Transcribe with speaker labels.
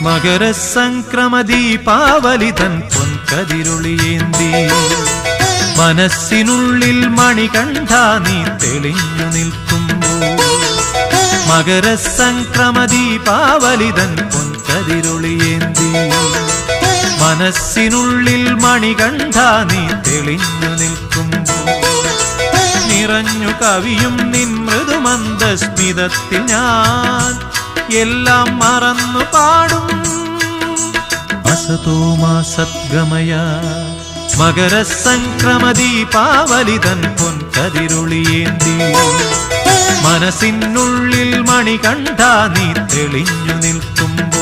Speaker 1: മകരസംക്രമദീപാവലിതൻ പൊൻകതിരൊളിയേന്തി മനസ്സിനുള്ളിൽ മണികണ്ഠ നീ തെളിഞ്ഞു നിൽക്കുമ്പോൾ മകരസംക്രമദീപാവലിതൻ പൊൻകതിരൊളിയേന്തി മനസ്സിനുള്ളിൽ മണികണ്ഠ നീ തെളിഞ്ഞു നിൽക്കുമ്പോൾ നിറഞ്ഞു കവിയും നിൻ മൃദുമന്ദസ്മിതത്തിൽ ഞാൻ എല്ലാം മറന്നു പാടും അസതോ മാ സദ്ഗമയ മകരസംക്രമദീപാവലിതൻ പൊൻകതിരൊളിയേന്തി മനസ്സിനുള്ളിൽ മണികണ്ഠ നീ തെളിഞ്ഞു നിൽക്കുമ്പോൾ